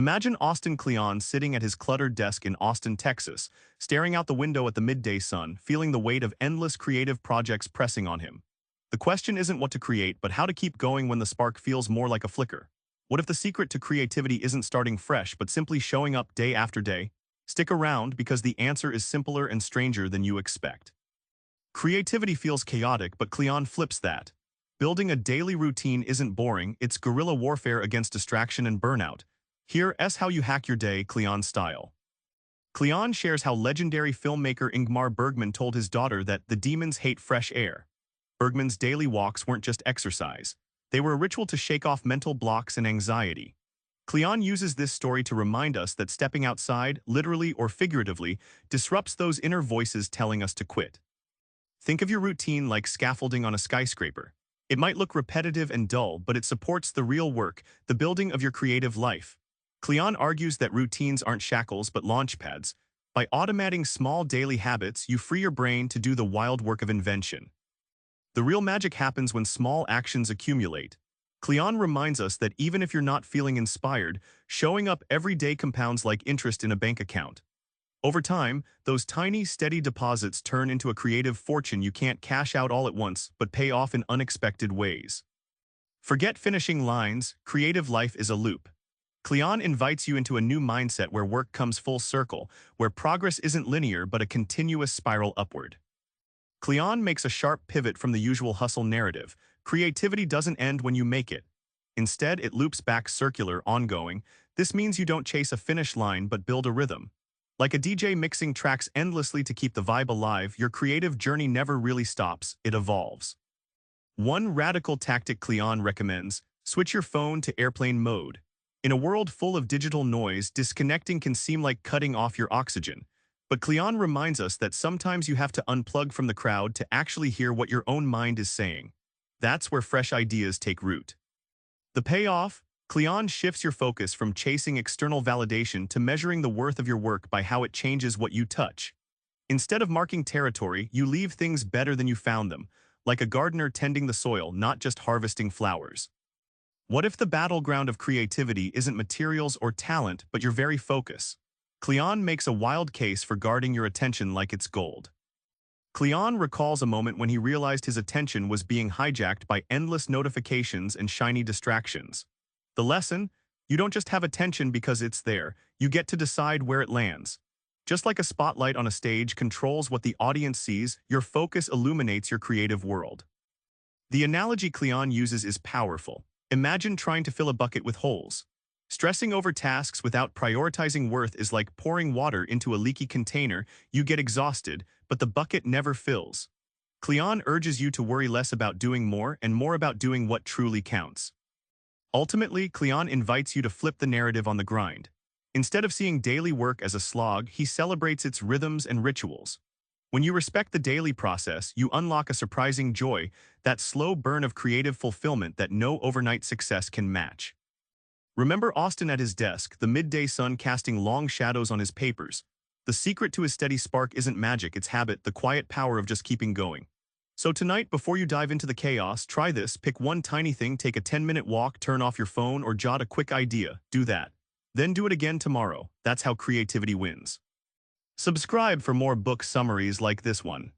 Imagine Austin Kleon sitting at his cluttered desk in Austin, Texas, staring out the window at the midday sun, feeling the weight of endless creative projects pressing on him. The question isn't what to create, but how to keep going when the spark feels more like a flicker. What if the secret to creativity isn't starting fresh, but simply showing up day after day? Stick around because the answer is simpler and stranger than you expect. Creativity feels chaotic, but Kleon flips that. Building a daily routine isn't boring, it's guerrilla warfare against distraction and burnout. Here's how you hack your day, Kleon style. Kleon shares how legendary filmmaker Ingmar Bergman told his daughter that the demons hate fresh air. Bergman's daily walks weren't just exercise. They were a ritual to shake off mental blocks and anxiety. Kleon uses this story to remind us that stepping outside, literally or figuratively, disrupts those inner voices telling us to quit. Think of your routine like scaffolding on a skyscraper. It might look repetitive and dull, but it supports the real work, the building of your creative life. Kleon argues that routines aren't shackles but launchpads. By automating small daily habits, you free your brain to do the wild work of invention. The real magic happens when small actions accumulate. Kleon reminds us that even if you're not feeling inspired, showing up every day compounds like interest in a bank account. Over time, those tiny, steady deposits turn into a creative fortune you can't cash out all at once, but pay off in unexpected ways. Forget finishing lines, creative life is a loop. Kleon invites you into a new mindset where work comes full circle, where progress isn't linear but a continuous spiral upward. Kleon makes a sharp pivot from the usual hustle narrative. Creativity doesn't end when you make it. Instead, it loops back circular, ongoing. This means you don't chase a finish line but build a rhythm. Like a DJ mixing tracks endlessly to keep the vibe alive, your creative journey never really stops, it evolves. One radical tactic Kleon recommends: switch your phone to airplane mode. In a world full of digital noise, disconnecting can seem like cutting off your oxygen. But Kleon reminds us that sometimes you have to unplug from the crowd to actually hear what your own mind is saying. That's where fresh ideas take root. The payoff? Kleon shifts your focus from chasing external validation to measuring the worth of your work by how it changes what you touch. Instead of marking territory, you leave things better than you found them, like a gardener tending the soil, not just harvesting flowers. What if the battleground of creativity isn't materials or talent, but your very focus? Kleon makes a wild case for guarding your attention like it's gold. Kleon recalls a moment when he realized his attention was being hijacked by endless notifications and shiny distractions. The lesson? You don't just have attention because it's there, you get to decide where it lands. Just like a spotlight on a stage controls what the audience sees, your focus illuminates your creative world. The analogy Kleon uses is powerful. Imagine trying to fill a bucket with holes. Stressing over tasks without prioritizing worth is like pouring water into a leaky container. You get exhausted, but the bucket never fills. Kleon urges you to worry less about doing more and more about doing what truly counts. Ultimately, Kleon invites you to flip the narrative on the grind. Instead of seeing daily work as a slog, he celebrates its rhythms and rituals. When you respect the daily process, you unlock a surprising joy, that slow burn of creative fulfillment that no overnight success can match. Remember Austin at his desk, the midday sun casting long shadows on his papers. The secret to his steady spark isn't magic, it's habit, the quiet power of just keeping going. So tonight, before you dive into the chaos, try this. Pick one tiny thing, take a 10-minute walk, turn off your phone, or jot a quick idea. Do that. Then do it again tomorrow. That's how creativity wins. Subscribe for more book summaries like this one.